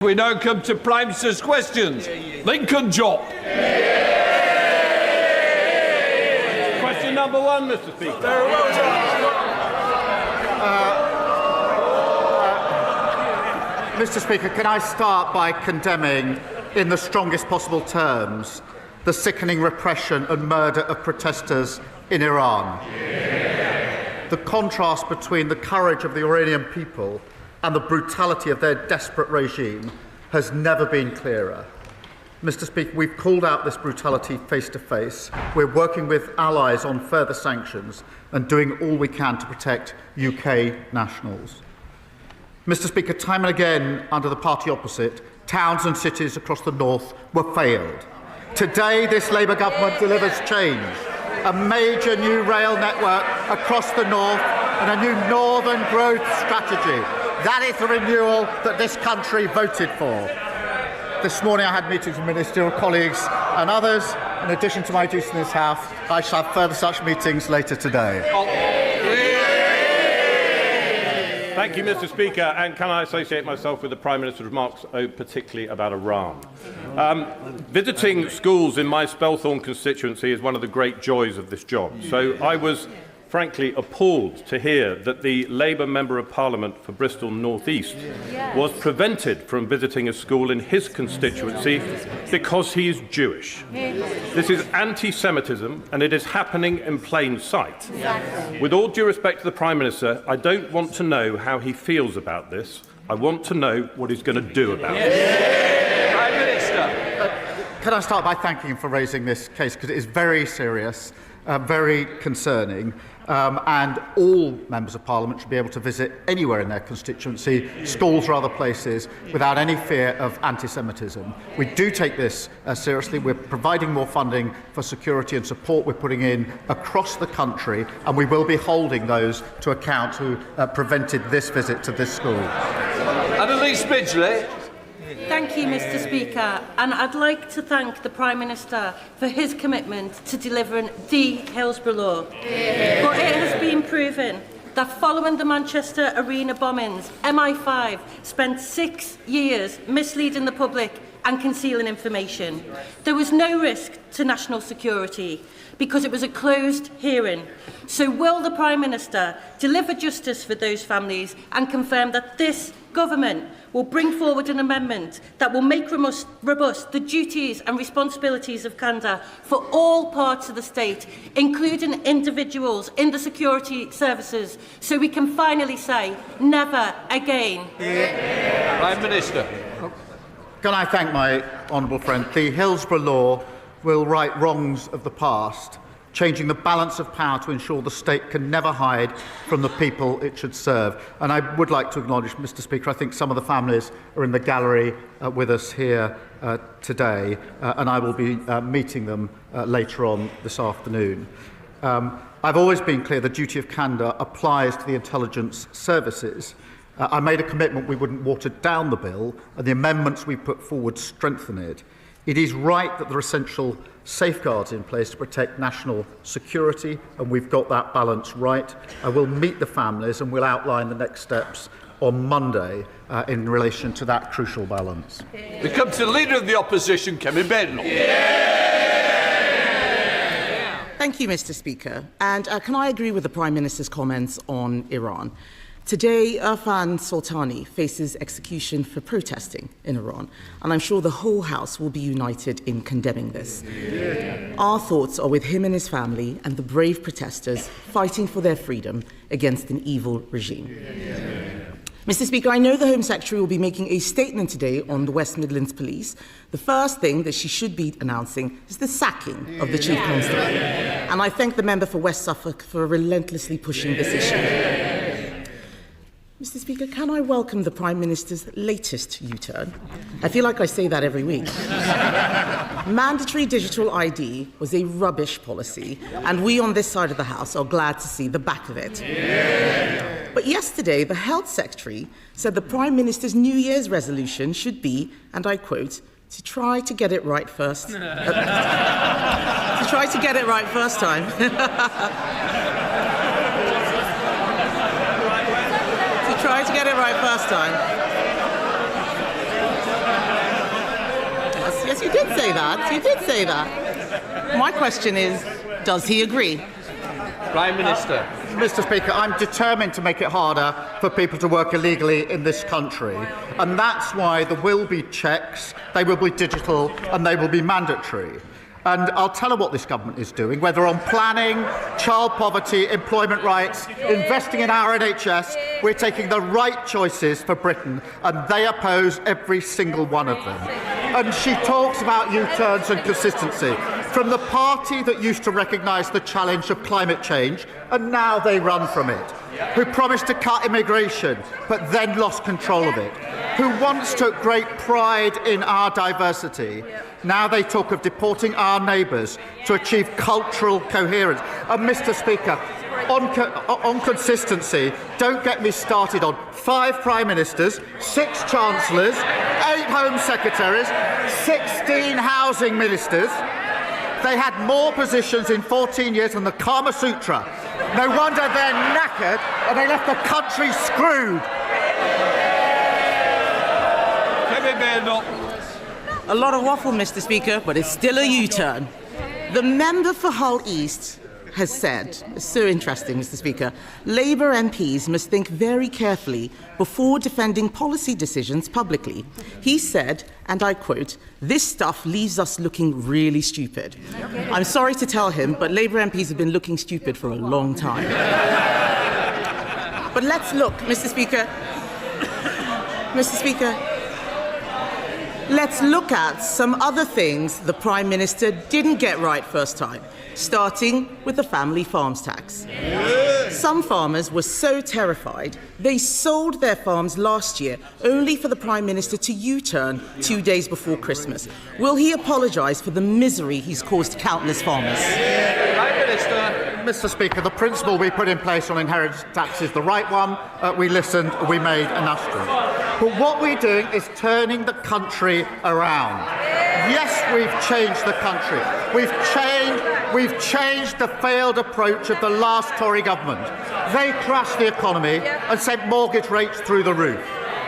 We now come to Prime Minister's questions. Lincoln Job. Question number one, Mr. Speaker. Very well done. Mr. Speaker, can I start by condemning, in the strongest possible terms, the sickening repression and murder of protesters in Iran? The contrast between the courage of the Iranian people and the brutality of their desperate regime has never been clearer. Mr. Speaker, we've called out this brutality face to face. We're working with allies on further sanctions and doing all we can to protect UK nationals. Mr. Speaker, time and again, under the party opposite, towns and cities across the north were failed. Today, this Labour government delivers change. A major new rail network across the north and a new northern growth strategy. That is the renewal that this country voted for. This morning I had meetings with ministerial colleagues and others. In addition to my duties in this House, I shall have further such meetings later today. Thank you, Mr. Speaker. And can I associate myself with the Prime Minister's remarks, particularly about Iran? Visiting schools in my Spelthorne constituency is one of the great joys of this job. So I was frankly appalled to hear that the Labour Member of Parliament for Bristol North East was prevented from visiting a school in his constituency because he is Jewish. This is anti-Semitism and it is happening in plain sight. With all due respect to the Prime Minister, I don't want to know how he feels about this. I want to know what he's going to do about it. Prime Minister. Can I start by thanking him for raising this case, because it is very serious, very concerning, and all members of Parliament should be able to visit anywhere in their constituency, schools or other places, without any fear of anti-Semitism. We do take this seriously. We're providing more funding for security and support we're putting in across the country, and we will be holding those to account who prevented this visit to this school. Annalise Midgley. Thank you, Mr. Speaker, and I'd like to thank the Prime Minister for his commitment to delivering the Hillsborough Law. But it has been proven that following the Manchester Arena bombings, MI5 spent 6 years misleading the public and concealing information. There was no risk to national security because it was a closed hearing. So will the Prime Minister deliver justice for those families and confirm that this government will bring forward an amendment that will make robust the duties and responsibilities of candour for all parts of the state, including individuals in the security services, so we can finally say never again? Prime Minister. Can I thank my honourable friend? The Hillsborough Law will right wrongs of the past, changing the balance of power to ensure the state can never hide from the people it should serve. And I would like to acknowledge, Mr. Speaker, I think some of the families are in the gallery with us here today, and I will be meeting them later on this afternoon. I've always been clear the duty of candour applies to the intelligence services. I made a commitment we wouldn't water down the bill, and the amendments we put forward strengthen it. It is right that there are essential safeguards in place to protect national security, and we've got that balance right. I will meet the families and will outline the next steps on Monday in relation to that crucial balance. We come to the Leader of the Opposition, Kemi Badenoch. Thank you, Mr. Speaker. And can I agree with the Prime Minister's comments on Iran? Today, Irfan Soltani faces execution for protesting in Iran, and I'm sure the whole House will be united in condemning this. Our thoughts are with him and his family and the brave protesters fighting for their freedom against an evil regime. Mr. Speaker, I know the Home Secretary will be making a statement today on the West Midlands Police. The first thing that she should be announcing is the sacking of the Chief Constable. And I thank the member for West Suffolk for relentlessly pushing this issue. Mr. Speaker, can I welcome the Prime Minister's latest U-turn? I feel like I say that every week. Mandatory digital ID was a rubbish policy, and we on this side of the House are glad to see the back of it. But yesterday, the Health Secretary said the Prime Minister's New Year's resolution should be, and I quote, to try to get it right first. To try to get it right first time. Try to get it right first time. did say that. You did say that. My question is, does he agree? Prime Minister. Mr. Speaker, I'm determined to make it harder for people to work illegally in this country, and that's why there will be checks, they will be digital, and they will be mandatory. And I'll tell her what this government is doing, whether on planning, child poverty, employment rights, investing in our NHS. We're taking the right choices for Britain, and they oppose every single one of them. And she talks about U-turns and consistency. From the party that used to recognise the challenge of climate change, and now they run from it, who promised to cut immigration, but then lost control of it, who once took great pride in our diversity. Now they talk of deporting our neighbours to achieve cultural coherence. And, Mr. Speaker, on consistency, don't get me started on 5 Prime Ministers, 6 Chancellors, 8 Home Secretaries, 16 Housing Ministers. They had more positions in 14 years than the Kama Sutra. No wonder they're knackered and they left the country screwed. Kemi Badenoch. A lot of waffle, Mr. Speaker, but it's still a U-turn. The member for Hull East has said, it's so interesting, Mr. Speaker, Labour MPs must think very carefully before defending policy decisions publicly. He said, and I quote, "This stuff leaves us looking really stupid." I'm sorry to tell him, but Labour MPs have been looking stupid for a long time. But let's look, Mr. Speaker. Let's look at some other things the Prime Minister didn't get right first time, starting with the family farms tax. Some farmers were so terrified they sold their farms last year only for the Prime Minister to U-turn 2 days before Christmas. Will he apologise for the misery he's caused countless farmers? Prime Minister. Mr. Speaker, the principle we put in place on inheritance tax is the right one. We listened, we made an asterisk. But what we're doing is turning the country around. Yes, we've changed the country. We've changed the failed approach of the last Tory government. They crashed the economy and sent mortgage rates through the roof.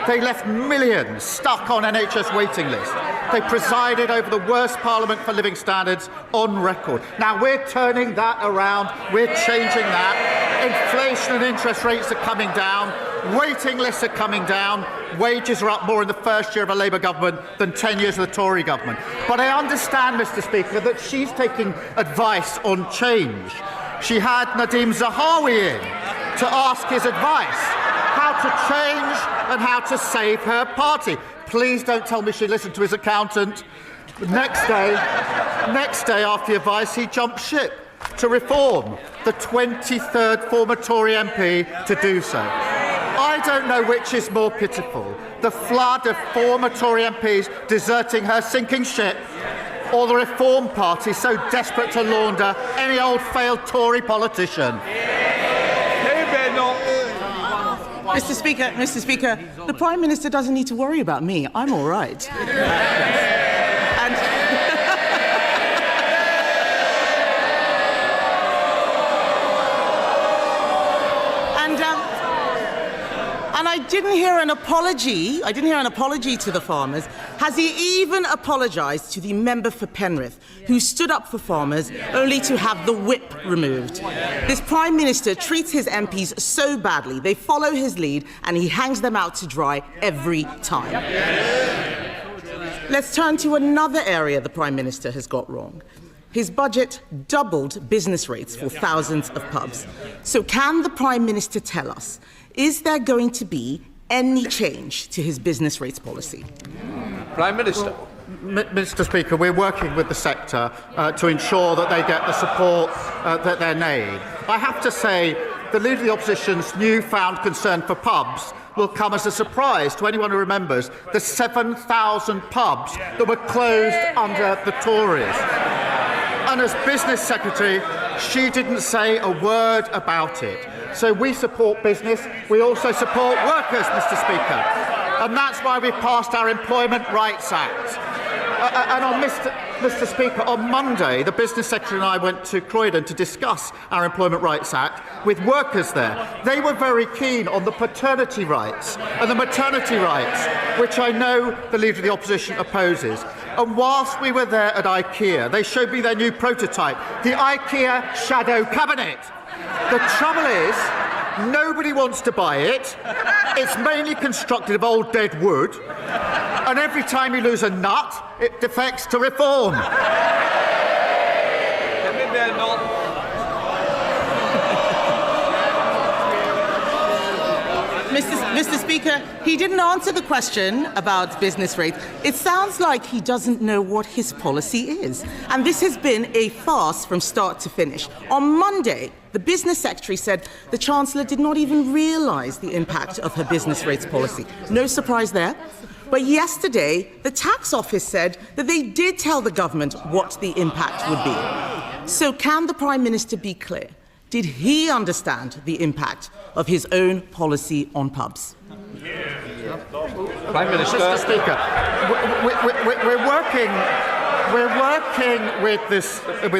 They left millions stuck on NHS waiting lists. They presided over the worst Parliament for living standards on record. Now we're turning that around. We're changing that. Inflation and interest rates are coming down. Waiting lists are coming down. Wages are up more in the first year of a Labour government than 10 years of the Tory government. But I understand, Mr. Speaker, that she's taking advice on change. She had Nadeem Zahawi in to ask his advice, how to change and how to save her party. Please don't tell me she listened to his accountant. Next day after the advice, he jumped ship to reform, the 23rd former Tory MP to do so. I don't know which is more pitiful, the flood of former Tory MPs deserting her sinking ship, or the Reform Party so desperate to launder any old failed Tory politician. Mr. Speaker, the Prime Minister doesn't need to worry about me. I'm all right. And I didn't hear an apology. I didn't hear an apology to the farmers. Has he even apologised to the member for Penrith, who stood up for farmers only to have the whip removed? This Prime Minister treats his MPs so badly, they follow his lead, and he hangs them out to dry every time. Let's turn to another area the Prime Minister has got wrong. His budget doubled business rates for thousands of pubs. So can the Prime Minister tell us, is there going to be any change to his business rates policy? Prime Minister. Mr. Speaker, we're working with the sector to ensure that they get the support that they need. I have to say, the Leader of the Opposition's newfound concern for pubs will come as a surprise to anyone who remembers the 7,000 pubs that were closed under the Tories. And as Business Secretary, she didn't say a word about it. So we support business. We also support workers, Mr. Speaker. And that's why we passed our Employment Rights Act. And on Mr. Speaker, on Monday, the Business Secretary and I went to Croydon to discuss our Employment Rights Act with workers there. They were very keen on the paternity rights and the maternity rights, which I know the Leader of the Opposition opposes. And whilst we were there at IKEA, they showed me their new prototype, the IKEA Shadow Cabinet. The trouble is, nobody wants to buy it. It's mainly constructed of old dead wood. And every time you lose a nut, it defects to reform. Kemi Badenoch. Mr. Speaker, he didn't answer the question about business rates. It sounds like he doesn't know what his policy is. And this has been a farce from start to finish. On Monday, the Business Secretary said the Chancellor did not even realise the impact of her business rates policy. No surprise there. But yesterday, the Tax Office said that they did tell the government what the impact would be. So can the Prime Minister be clear? Did he understand the impact of his own policy on pubs? Prime Minister. Mr. Speaker, we're working with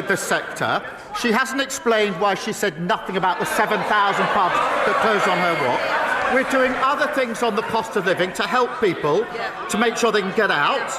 this sector. She hasn't explained why she said nothing about the 7,000 pubs that closed on her watch. We're doing other things on the cost of living to help people, to make sure they can get out,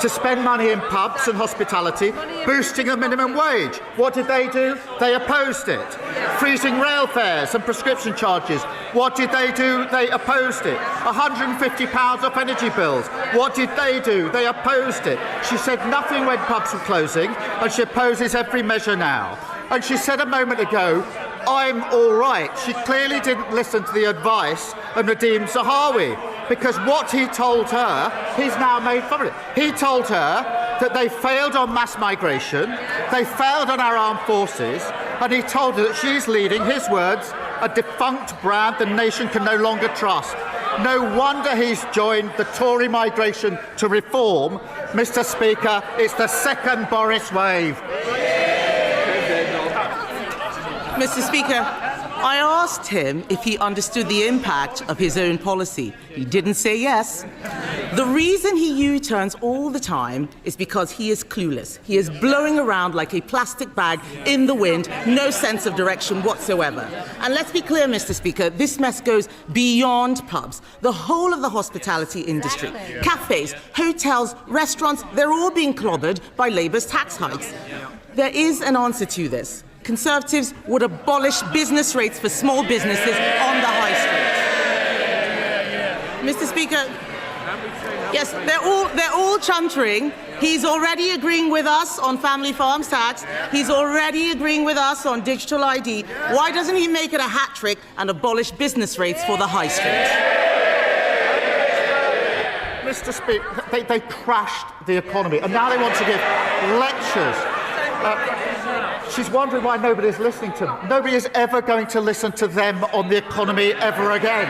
to spend money in pubs and hospitality, boosting the minimum wage. What did they do? They opposed it. Freezing rail fares and prescription charges. What did they do? They opposed it. £150 off energy bills. What did they do? They opposed it. She said nothing when pubs were closing, and she opposes every measure now. And she said a moment ago, I'm all right. She clearly didn't listen to the advice of Nadeem Zahawi, because what he told her, he's now made fun of it. He told her that they failed on mass migration, they failed on our armed forces, and he told her that she's leading, his words, a defunct brand the nation can no longer trust. No wonder he's joined the Tory migration to reform. Mr. Speaker, it's the second Boris wave. Mr. Speaker, I asked him if he understood the impact of his own policy. He didn't say yes. The reason he U-turns all the time is because he is clueless. He is blowing around like a plastic bag in the wind, no sense of direction whatsoever. And let's be clear, Mr. Speaker, this mess goes beyond pubs. The whole of the hospitality industry, cafes, hotels, restaurants, they're all being clobbered by Labour's tax hikes. There is an answer to this. Conservatives would abolish business rates for small businesses on the high street. Mr. Speaker, yes, they're all chuntering. He's already agreeing with us on family farms tax. He's already agreeing with us on digital ID. Why doesn't he make it a hat trick and abolish business rates for the high street? Mr. Speaker, they crashed the economy, and now they want to give lectures. She's wondering why nobody's listening to them. Nobody is ever going to listen to them on the economy ever again.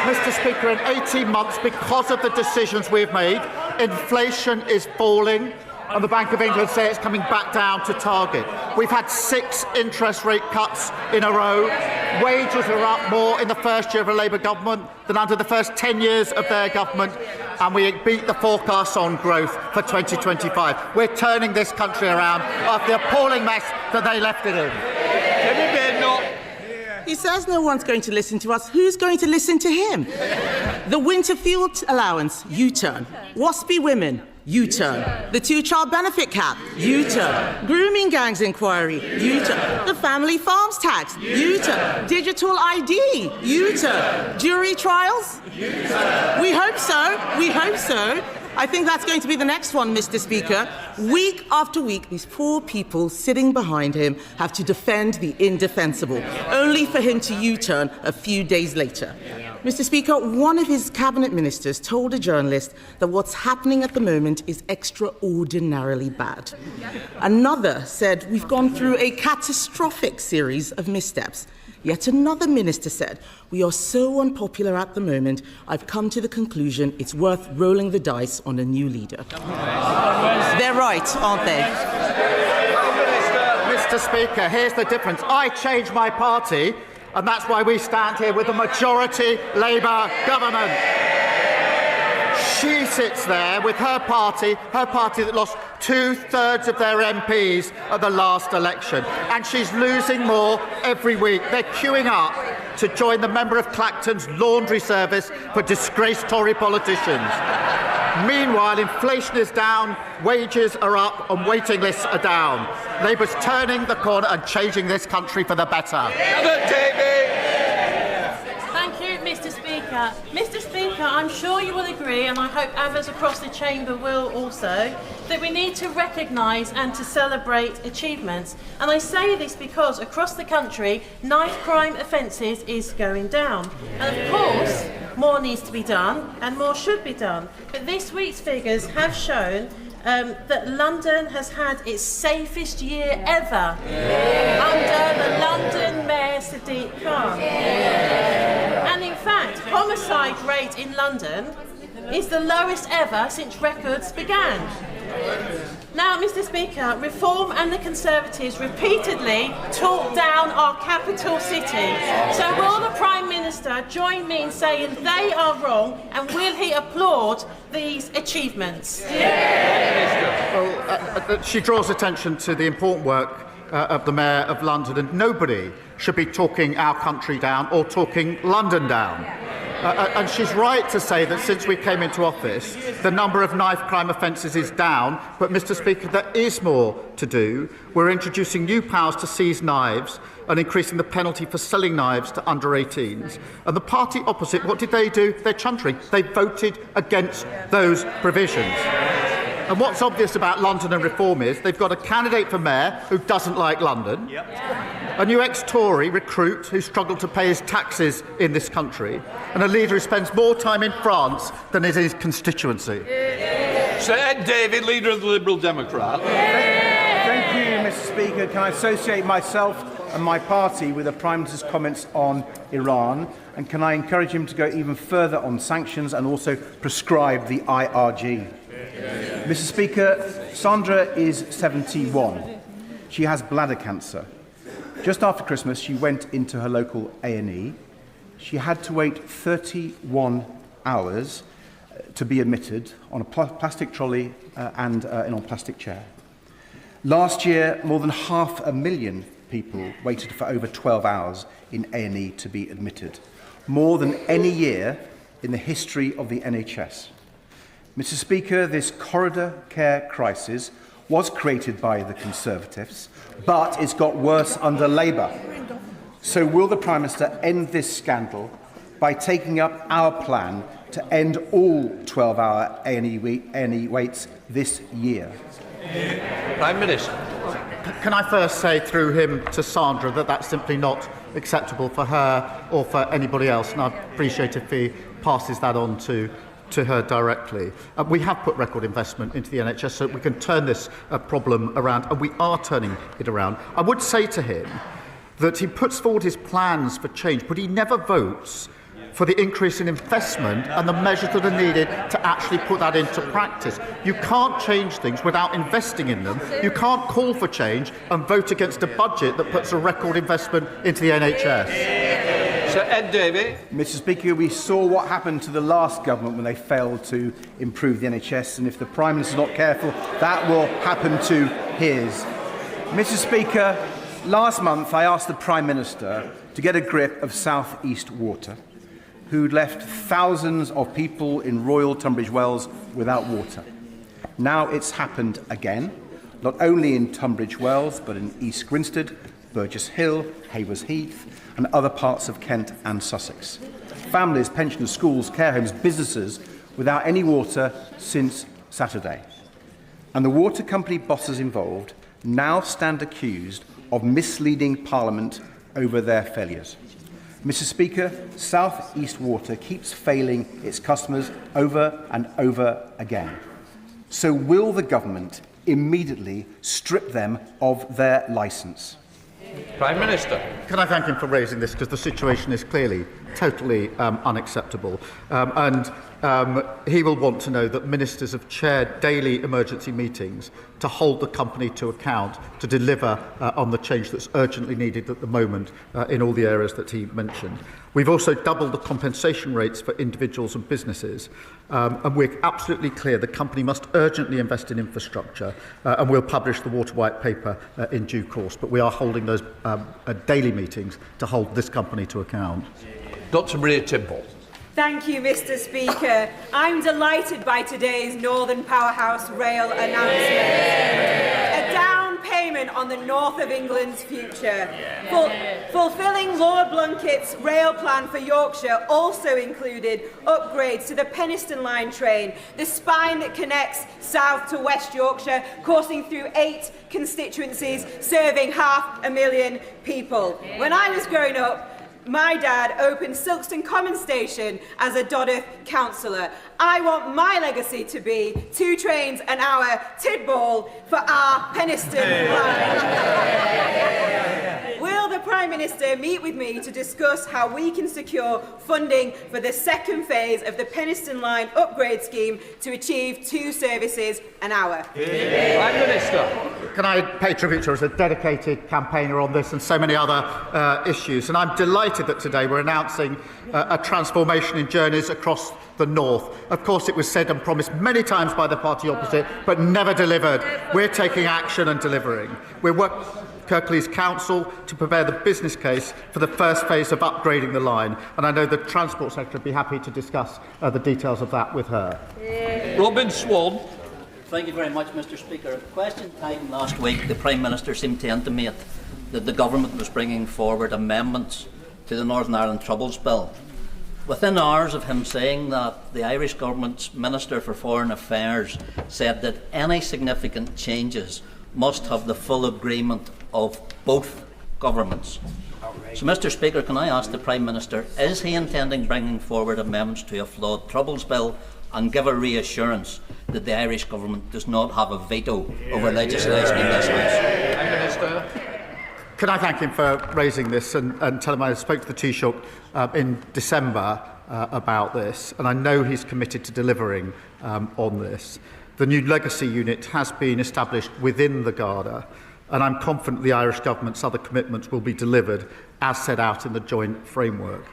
Mr. Speaker, in 18 months, because of the decisions we've made, inflation is falling, and the Bank of England say it's coming back down to target. We've had 6 interest rate cuts in a row. Wages are up more in the first year of a Labour government than under the first 10 years of their government, and we beat the forecasts on growth for 2025. We're turning this country around after the appalling mess that they left it in. Kemi Badenoch. He says no one's going to listen to us. Who's going to listen to him? The winter fuel allowance, U-turn. Waspy women, U-turn. The 2-child benefit cap, U-turn. Grooming gangs inquiry, U-turn. The family farms tax, U-turn. Digital ID, U-turn. Jury trials? U-turn. We hope so. We hope so. I think that's going to be the next one, Mr. Speaker. Week after week, these poor people sitting behind him have to defend the indefensible, only for him to U-turn a few days later. Mr. Speaker, one of his cabinet ministers told a journalist that what's happening at the moment is extraordinarily bad. Another said we've gone through a catastrophic series of missteps. Yet another minister said, we are so unpopular at the moment, I've come to the conclusion it's worth rolling the dice on a new leader. They're right, aren't they? Mr. Speaker, here's the difference. I changed my party, and that's why we stand here with a majority Labour government. She sits there with her party that lost 2/3 of their MPs at the last election, and she's losing more every week. They're queuing up to join the member of Clacton's laundry service for disgraced Tory politicians. Meanwhile, inflation is down, wages are up and waiting lists are down. Labour's turning the corner and changing this country for the better. Thank you, Mr. Speaker. Mr. Speaker, I'm sure you will agree, and I hope others across the chamber will also, that we need to recognise and to celebrate achievements. And I say this because across the country, knife crime offences is going down. And of course, more needs to be done and more should be done. But this week's figures have shown that London has had its safest year ever under the London Mayor Sadiq Khan. And in fact, homicide rate in London is the lowest ever since records began. Now, Mr. Speaker, Reform and the Conservatives repeatedly talk down our capital city. So will the Prime Minister join me in saying they are wrong, and will he applaud these achievements? Well, she draws attention to the important work of the Mayor of London, and nobody should be talking our country down or talking London down. And she's right to say that since we came into office, the number of knife crime offences is down. But, Mr. Speaker, there is more to do. We're introducing new powers to seize knives and increasing the penalty for selling knives to under 18s. And the party opposite, what did they do? They're chuntering. They voted against those provisions. And what's obvious about London and Reform is they've got a candidate for mayor who doesn't like London, a new ex-Tory recruit who struggled to pay his taxes in this country, and a leader who spends more time in France than in his constituency. Sir Ed David, leader of the Liberal Democrat. Thank you, Mr. Speaker. Can I associate myself and my party with the Prime Minister's comments on Iran? And can I encourage him to go even further on sanctions and also prescribe the IRG? Mr. Speaker, Sandra is 71. She has bladder cancer. Just after Christmas, she went into her local A&E. She had to wait 31 hours to be admitted on a plastic trolley and in a plastic chair. Last year, more than 500,000 people waited for over 12 hours in A&E to be admitted, more than any year in the history of the NHS. Mr. Speaker, this corridor care crisis was created by the Conservatives, but it's got worse under Labour. So will the Prime Minister end this scandal by taking up our plan to end all 12-hour A&E waits this year? Prime Minister. Can I first say through him to Sandra that that's simply not acceptable for her or for anybody else, and I'd appreciate if he passes that on to her directly. We have put record investment into the NHS so we can turn this problem around, and we are turning it around. I would say to him that he puts forward his plans for change, but he never votes for the increase in investment and the measures that are needed to actually put that into practice. You can't change things without investing in them. You can't call for change and vote against a budget that puts a record investment into the NHS. Sir Ed Davey. Mr. Speaker, we saw what happened to the last government when they failed to improve the NHS, and if the Prime Minister is not careful, that will happen to his. Mr. Speaker, last month I asked the Prime Minister to get a grip of South East Water, who'd left thousands of people in Royal Tunbridge Wells without water. Now it's happened again, not only in Tunbridge Wells, but in East Grinstead, Burgess Hill, Haywers Heath, and other parts of Kent and Sussex. Families, pensioners, schools, care homes, businesses without any water since Saturday. And the water company bosses involved now stand accused of misleading Parliament over their failures. Mr. Speaker, South East Water keeps failing its customers over and over again. So will the government immediately strip them of their licence? Prime Minister. Can I thank him for raising this, because the situation is clearly totally unacceptable. He will want to know that ministers have chaired daily emergency meetings to hold the company to account, to deliver on the change that's urgently needed at the moment in all the areas that he mentioned. We've also doubled the compensation rates for individuals and businesses, and we're absolutely clear the company must urgently invest in infrastructure, and we'll publish the Water White Paper in due course, but we are holding those daily meetings to hold this company to account. Dr. Maria Timble. Thank you, Mr. Speaker. I'm delighted by today's Northern Powerhouse Rail announcement. A down payment on the north of England's future. Fulfilling Lord Blunkett's rail plan for Yorkshire also included upgrades to the Penistone Line train, the spine that connects south to West Yorkshire, coursing through 8 constituencies, serving 500,000 people. When I was growing up, my dad opened Silkstone Common Station as a Dodder councillor. I want my legacy to be 2 trains an hour Tidball for our Penistone line. Will the Prime Minister meet with me to discuss how we can secure funding for the second phase of the Penistone Line upgrade scheme to achieve 2 services an hour? Prime Minister. Can I pay tribute to her as a dedicated campaigner on this and so many other issues? And I'm delighted that today we're announcing a transformation in journeys across the north. Of course, it was said and promised many times by the party opposite, but never delivered. We're taking action and delivering. We're working Kirklees Council to prepare the business case for the first phase of upgrading the line, and I know the Transport Secretary would be happy to discuss the details of that with her. Robin Swan. Thank you very much, Mr. Speaker. At question time last week, the Prime Minister seemed to intimate that the Government was bringing forward amendments to the Northern Ireland Troubles Bill. Within hours of him saying that, the Irish Government's Minister for Foreign Affairs said that any significant changes must have the full agreement of both governments. So, Mr. Speaker, can I ask the Prime Minister, is he intending bringing forward amendments to a flawed Troubles Bill, and give a reassurance that the Irish Government does not have a veto over legislation in this House? Prime Minister. Can I thank him for raising this and tell him I spoke to the Taoiseach in December about this, and I know he's committed to delivering on this. The new legacy unit has been established within the Garda, and I'm confident the Irish Government's other commitments will be delivered as set out in the joint framework.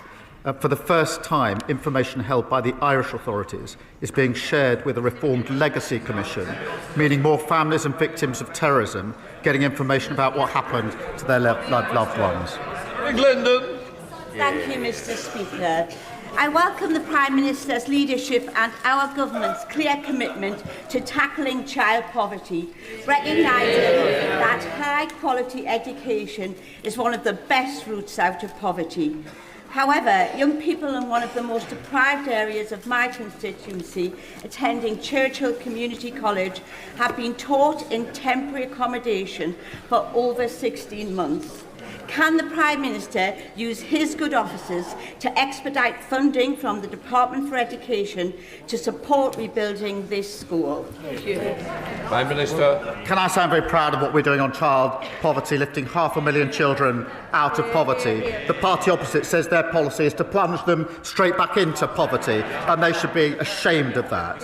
For the first time, information held by the Irish authorities is being shared with a reformed Legacy Commission, meaning more families and victims of terrorism getting information about what happened to their loved ones. Glendon. Thank you, Mr. Speaker. I welcome the Prime Minister's leadership and our government's clear commitment to tackling child poverty, recognising that high-quality education is one of the best routes out of poverty. However, young people in one of the most deprived areas of my constituency, attending Churchill Community College, have been taught in temporary accommodation for over 16 months. Can the Prime Minister use his good offices to expedite funding from the Department for Education to support rebuilding this school? Thank you. Prime Minister. Can I say I'm very proud of what we're doing on child poverty, lifting 500,000 children out of poverty. The party opposite says their policy is to plunge them straight back into poverty, and they should be ashamed of that.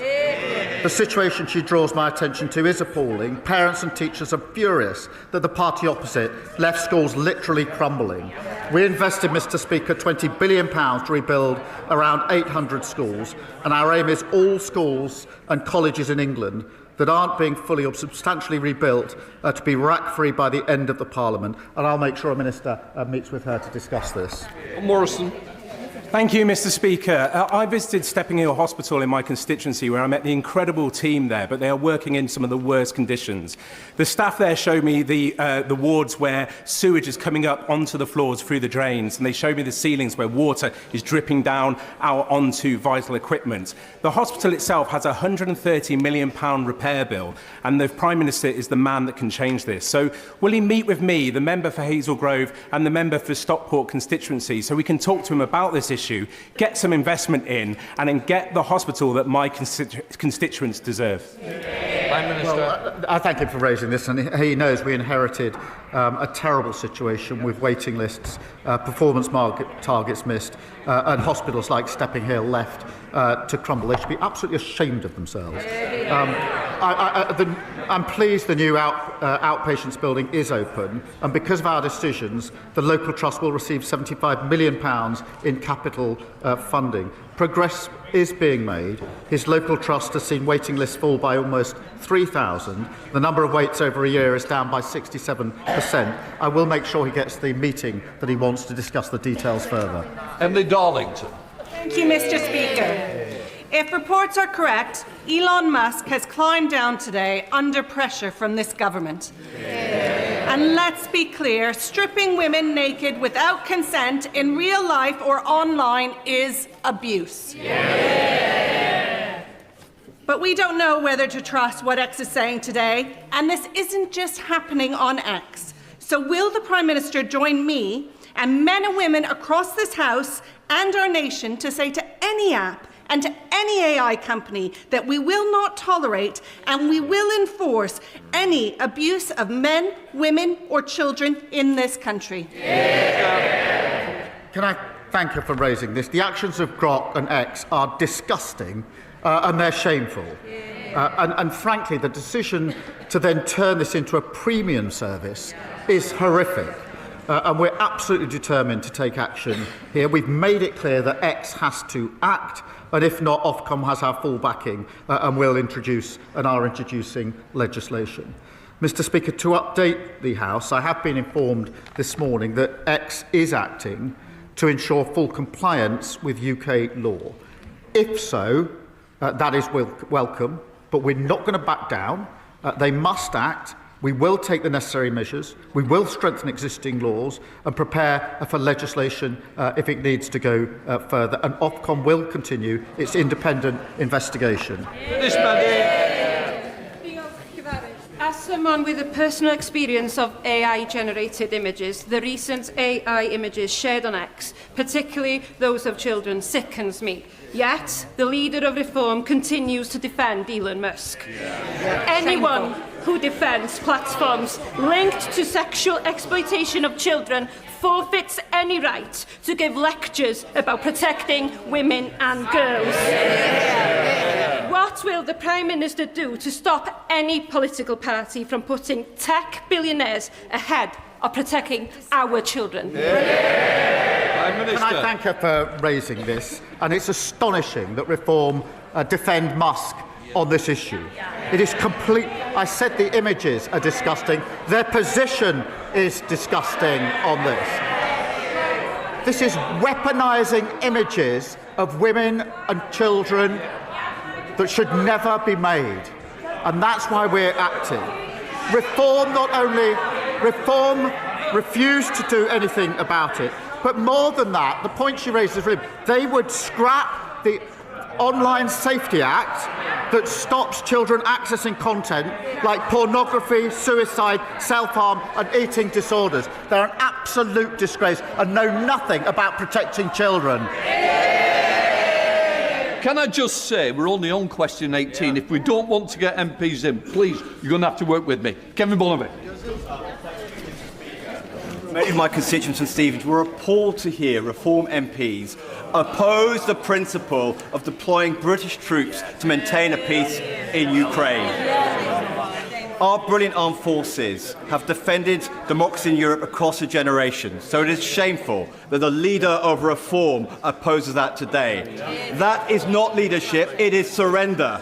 The situation she draws my attention to is appalling. Parents and teachers are furious that the party opposite left schools literally crumbling. We invested, Mr. Speaker, £20 billion to rebuild around 800 schools, and our aim is all schools and colleges in England that aren't being fully or substantially rebuilt to be rack-free by the end of the Parliament, and I'll make sure a Minister meets with her to discuss this. Morrison. Thank you, Mr. Speaker. I visited Stepping Hill Hospital in my constituency, where I met the incredible team there, but they are working in some of the worst conditions. The staff there showed me the wards where sewage is coming up onto the floors through the drains, and they showed me the ceilings where water is dripping down out onto vital equipment. The hospital itself has a £130 million repair bill, and the Prime Minister is the man that can change this. So will he meet with me, the member for Hazel Grove and the member for Stockport constituency, so we can talk to him about this issue, get some investment in, and then get the hospital that my constituents deserve? Prime Minister. Well, I thank him for raising this, and he knows we inherited a terrible situation with waiting lists, performance targets missed, and hospitals like Stepping Hill left to crumble. They should be absolutely ashamed of themselves. I'm pleased the new outpatients building is open, and because of our decisions, the local trust will receive £75 million in capital funding. Progress is being made. His local trust has seen waiting lists fall by almost 3,000. The number of waits over a year is down by 67%. I will make sure he gets the meeting that he wants to discuss the details further. Emily Darlington. Thank you, Mr. Speaker. If reports are correct, Elon Musk has climbed down today under pressure from this government. And let's be clear, stripping women naked without consent in real life or online is abuse. But we don't know whether to trust what X is saying today, and this isn't just happening on X. So will the Prime Minister join me and men and women across this House and our nation to say to any app and to any AI company that we will not tolerate and we will enforce any abuse of men, women or children in this country? Can I thank her for raising this? The actions of Grok and X are disgusting and they're shameful. And frankly, the decision to then turn this into a premium service is horrific. And we're absolutely determined to take action here. We've made it clear that X has to act, and if not, Ofcom has our full backing and will introduce and are introducing legislation. Mr. Speaker, to update the House, I have been informed this morning that X is acting to ensure full compliance with UK law. If so, that is welcome, but we're not going to back down. They must act. We will take the necessary measures, we will strengthen existing laws and prepare for legislation if it needs to go further, and Ofcom will continue its independent investigation. As someone with a personal experience of AI-generated images, the recent AI images shared on X, particularly those of children, sickens me. Yet, the leader of Reform continues to defend Elon Musk. Anyone who defends platforms linked to sexual exploitation of children forfeits any right to give lectures about protecting women and girls. What will the Prime Minister do to stop any political party from putting tech billionaires ahead of protecting our children? Can I thank her for raising this? And it's astonishing that Reform defend Musk on this issue. It is complete. I said the images are disgusting. Their position is disgusting on this. This is weaponising images of women and children that should never be made. And that's why we're acting. Reform refused to do anything about it. But more than that, the point she raises, they would scrap the Online Safety Act that stops children accessing content like pornography, suicide, self-harm and eating disorders. They're an absolute disgrace and know nothing about protecting children. Can I just say, we're only on question 18. If we don't want to get MPs in, please, you're going to have to work with me. Kevin Badenoch. Many of my constituents and Stephens were appalled to hear Reform MPs oppose the principle of deploying British troops to maintain a peace in Ukraine. Our brilliant armed forces have defended democracy in Europe across a generation, so it is shameful that the leader of Reform opposes that today. That is not leadership, it is surrender.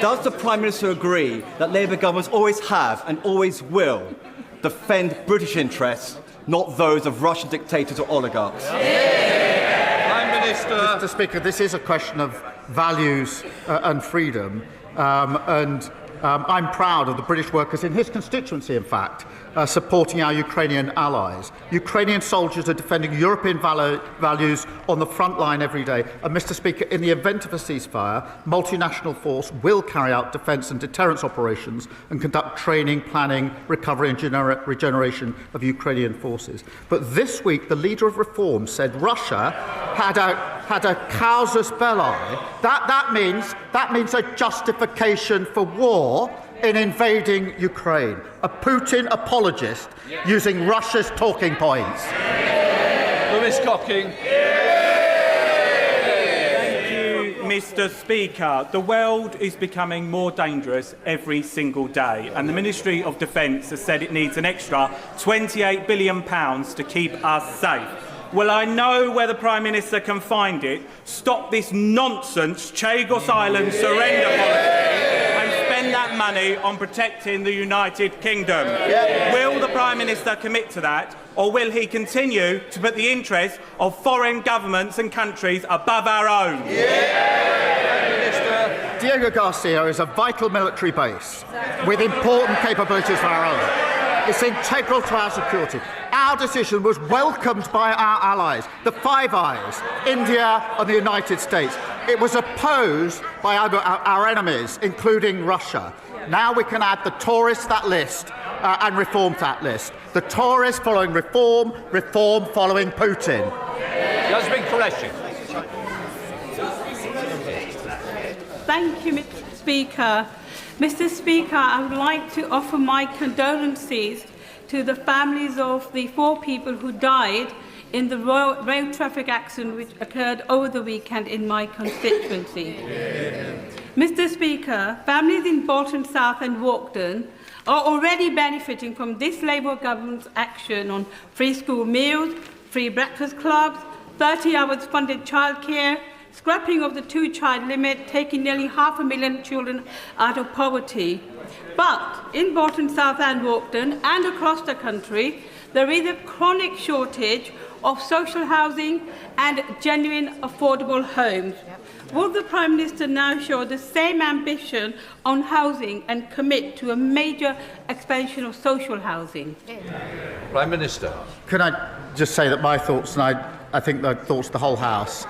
Does the Prime Minister agree that Labour governments always have and always will defend British interests, not those of Russian dictators or oligarchs? Prime Minister. Mr. Speaker, this is a question of values and freedom, I'm proud of the British workers in his constituency, in fact, supporting our Ukrainian allies. Ukrainian soldiers are defending European values on the front line every day. And, Mr. Speaker, in the event of a ceasefire, multinational force will carry out defence and deterrence operations and conduct training, planning, recovery and regeneration of Ukrainian forces. But this week, the leader of Reform said Russia had had a casus belli, that means a justification for war in invading Ukraine. A Putin apologist using Russia's talking points. Lewis Cocking. Mr. Speaker, the world is becoming more dangerous every single day, and the Ministry of Defence has said it needs an extra £28 billion to keep us safe. Well, I know where the Prime Minister can find it. Stop this nonsense Chagos Island surrender policy and spend that money on protecting the United Kingdom. Will the Prime Minister commit to that, or will he continue to put the interests of foreign governments and countries above our own? Diego Garcia is a vital military base with important capabilities of our own. It's integral to our security. Our decision was welcomed by our allies, the Five Eyes, India and the United States. It was opposed by our enemies, including Russia. Now we can add the Tories to that list and reform that list. The Tories following reform, reform following Putin. Yasmin Qureshi. Thank you, Mr. Speaker. Mr. Speaker, I would like to offer my condolences to the families of the 4 people who died in the road traffic accident which occurred over the weekend in my constituency. Mr. Speaker, families in Bolton South and Walkden are already benefiting from this Labour government's action on free school meals, free breakfast clubs, 30 hours funded childcare, scrapping of the 2-child limit, taking nearly 500,000 children out of poverty. But in Bolton South and Walkden and across the country, there is a chronic shortage of social housing and genuine affordable homes. Will the Prime Minister now show the same ambition on housing and commit to a major expansion of social housing? Prime Minister. Can I just say that my thoughts, and I think the thoughts of the whole House,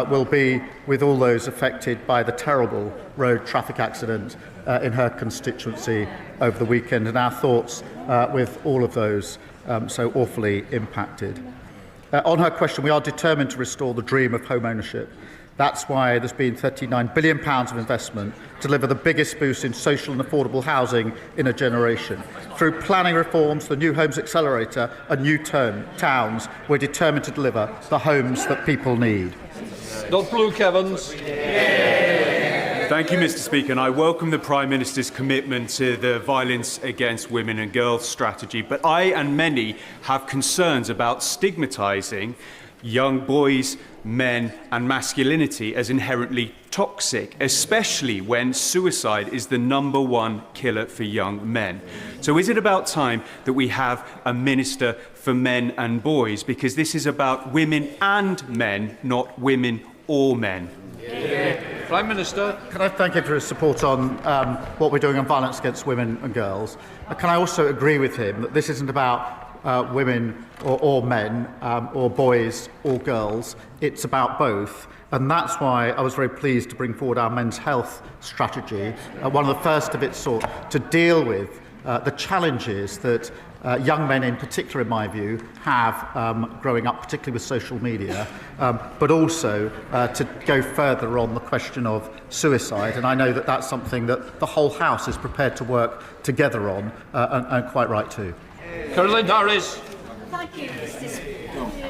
will be with all those affected by the terrible road traffic accident in her constituency over the weekend, and our thoughts with all of those so awfully impacted. On her question, we are determined to restore the dream of home ownership. That's why there's been £39 billion of investment to deliver the biggest boost in social and affordable housing in a generation. Through planning reforms, the New Homes Accelerator and New Towns, we're determined to deliver the homes that people need. Dr. Luke Evans. Thank you, Mr. Speaker, and I welcome the Prime Minister's commitment to the violence against women and girls strategy, but I and many have concerns about stigmatising young boys, men and masculinity as inherently toxic, especially when suicide is the #1 killer for young men. So is it about time that we have a minister for men and boys? Because this is about women and men, not women or men. Prime Minister. Can I thank him for his support on what we're doing on violence against women and girls? Can I also agree with him that this isn't about women or men or boys or girls, it's about both. And that's why I was very pleased to bring forward our men's health strategy, one of the first of its sort, to deal with the challenges that young men in particular, in my view, have growing up, particularly with social media, but also to go further on the question of suicide. And I know that that's something that the whole House is prepared to work together on, and quite right too. Caroline Harris. Thank you, Mr. Speaker.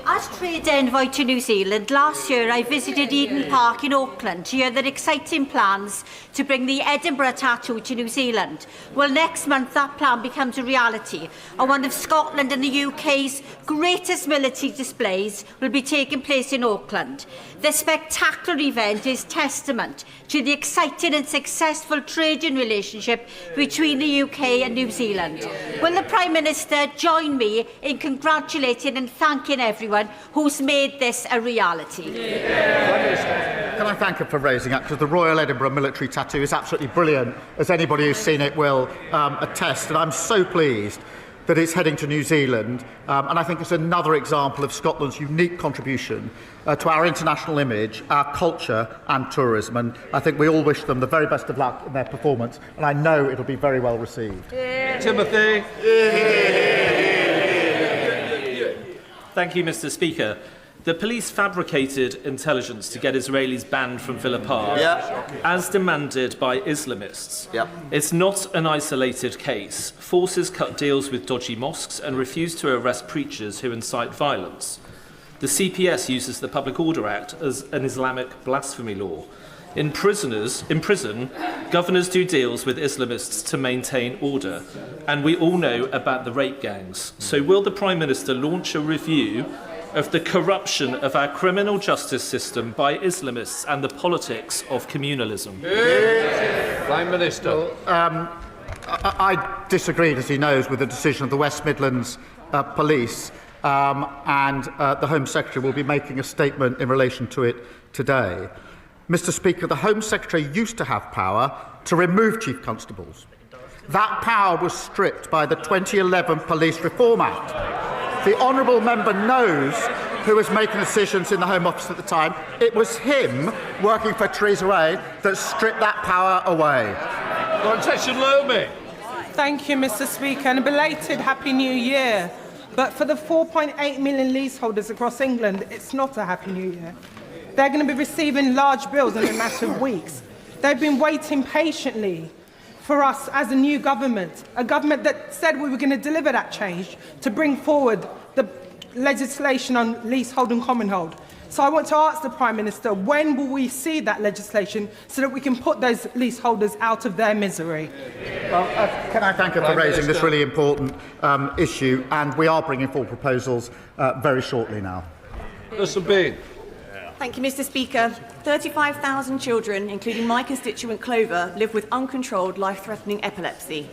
As trade envoy to New Zealand, last year I visited Eden Park in Auckland to hear their exciting plans to bring the Edinburgh tattoo to New Zealand. Well, next month that plan becomes a reality, and one of Scotland and the UK's greatest military displays will be taking place in Auckland. This spectacular event is testament to the exciting and successful trading relationship between the UK and New Zealand. Will the Prime Minister join me in congratulating and thanking everyone who's made this a reality? Can I thank her for raising that, because the Royal Edinburgh military tattoo is absolutely brilliant, as anybody who's seen it will attest, and I'm so pleased that it's heading to New Zealand, and I think it's another example of Scotland's unique contribution to our international image, our culture and tourism, and I think we all wish them the very best of luck in their performance, and I know it'll be very well received. Timothy. Thank you, Mr. Speaker. The police fabricated intelligence to get Israelis banned from Villa Park, as demanded by Islamists. It's not an isolated case. Forces cut deals with dodgy mosques and refuse to arrest preachers who incite violence. The CPS uses the Public Order Act as an Islamic blasphemy law. In prison, governors do deals with Islamists to maintain order, and we all know about the rape gangs. So will the Prime Minister launch a review of the corruption of our criminal justice system by Islamists and the politics of communalism? Prime Minister. I disagreed, as he knows, with the decision of the West Midlands Police, and the Home Secretary will be making a statement in relation to it today. Mr. Speaker, the Home Secretary used to have power to remove Chief Constables. That power was stripped by the 2011 Police Reform Act. The honourable member knows who was making decisions in the Home Office at the time. It was him, working for Theresa May, that stripped that power away. Thank you, Mr. Speaker, and a belated Happy New Year. But for the 4.8 million leaseholders across England, it's not a Happy New Year. They're going to be receiving large bills in a matter of weeks. They've been waiting patiently for us as a new government, a government that said we were going to deliver that change, to bring forward the legislation on leasehold and commonhold. So I want to ask the Prime Minister, when will we see that legislation so that we can put those leaseholders out of their misery? Well, can I thank her for raising this really important issue, and we are bringing forward proposals very shortly now. Thank you, Mr. Speaker. 35,000 children, including my constituent Clover, live with uncontrolled, life-threatening epilepsy.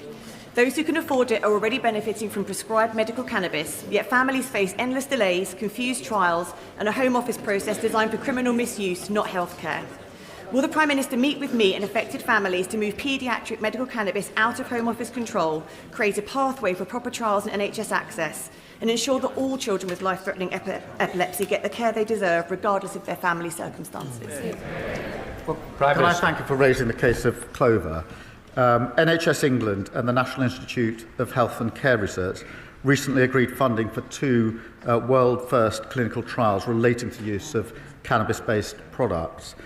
Those who can afford it are already benefiting from prescribed medical cannabis, yet families face endless delays, confused trials, and a Home Office process designed for criminal misuse, not healthcare. Will the Prime Minister meet with me and affected families to move paediatric medical cannabis out of Home Office control, create a pathway for proper trials and NHS access, and ensure that all children with life-threatening epilepsy get the care they deserve, regardless of their family circumstances? Can I thank you for raising the case of Clover? NHS England and the National Institute of Health and Care Research recently agreed funding for 2 world-first clinical trials relating to the use of cannabis-based products.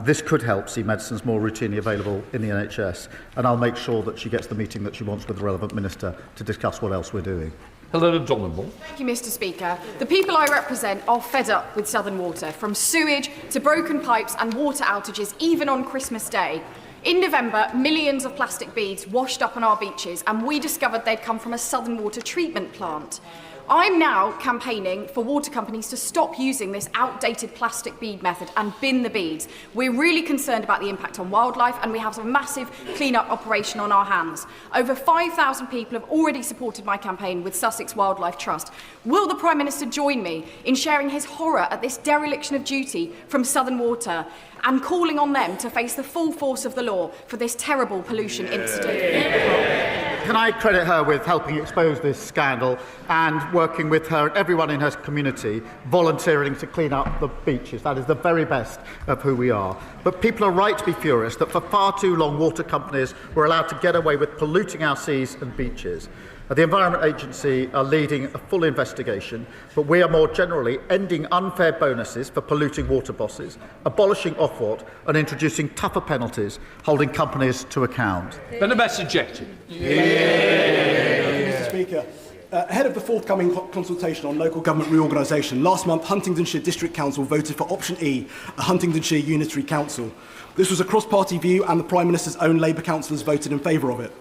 This could help see medicines more routinely available in the NHS, and I'll make sure that she gets the meeting that she wants with the relevant minister to discuss what else we're doing. Helena Donovan. Thank you, Mr. Speaker. The people I represent are fed up with Southern Water, from sewage to broken pipes and water outages, even on Christmas Day. In November, millions of plastic beads washed up on our beaches, and we discovered they'd come from a Southern Water treatment plant. I'm now campaigning for water companies to stop using this outdated plastic bead method and bin the beads. We're really concerned about the impact on wildlife, and we have a massive clean-up operation on our hands. Over 5,000 people have already supported my campaign with Sussex Wildlife Trust. Will the Prime Minister join me in sharing his horror at this dereliction of duty from Southern Water and calling on them to face the full force of the law for this terrible pollution incident? Can I credit her with helping expose this scandal and working with her and everyone in her community, volunteering to clean up the beaches? That is the very best of who we are. But people are right to be furious that for far too long water companies were allowed to get away with polluting our seas and beaches. The Environment Agency are leading a full investigation, but we are more generally ending unfair bonuses for polluting water bosses, abolishing Ofwat and introducing tougher penalties, holding companies to account. Then a message objected. Mr. Speaker, ahead of the forthcoming consultation on local government reorganisation, last month Huntingdonshire District Council voted for option E, a Huntingdonshire Unitary Council. This was a cross-party view, and the Prime Minister's own Labour councillors voted in favour of it.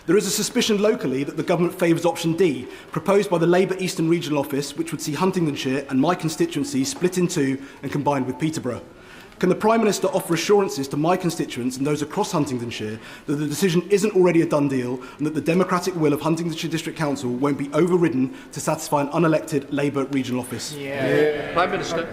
There is a suspicion locally that the government favours option D, proposed by the Labour Eastern Regional Office, which would see Huntingdonshire and my constituency split in two and combined with Peterborough. Can the Prime Minister offer assurances to my constituents and those across Huntingdonshire that the decision isn't already a done deal and that the democratic will of Huntingdonshire District Council won't be overridden to satisfy an unelected Labour regional office? Prime Minister.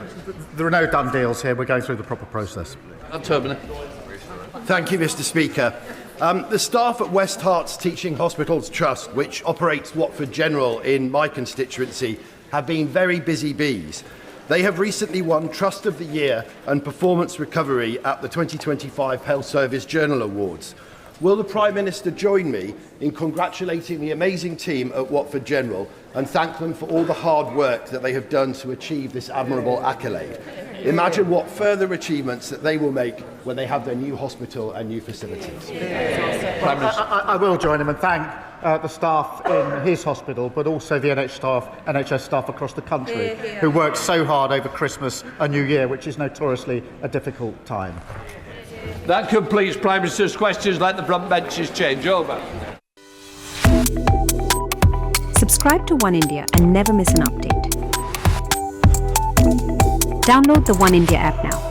There are no done deals here. We're going through the proper process. Thank you, Mr. Speaker. The staff at West Herts Teaching Hospitals Trust, which operates Watford General in my constituency, have been very busy bees. They have recently won Trust of the Year and Performance Recovery at the 2025 Health Service Journal Awards. Will the Prime Minister join me in congratulating the amazing team at Watford General and thank them for all the hard work that they have done to achieve this admirable accolade? Imagine what further achievements that they will make when they have their new hospital and new facilities. I will join him and thank the staff in his hospital, but also the NHS staff across the country who worked so hard over Christmas and New Year, which is notoriously a difficult time. That completes Prime Minister's questions. Let the front benches change over. Subscribe to One India and never miss an update. Download the One India app now.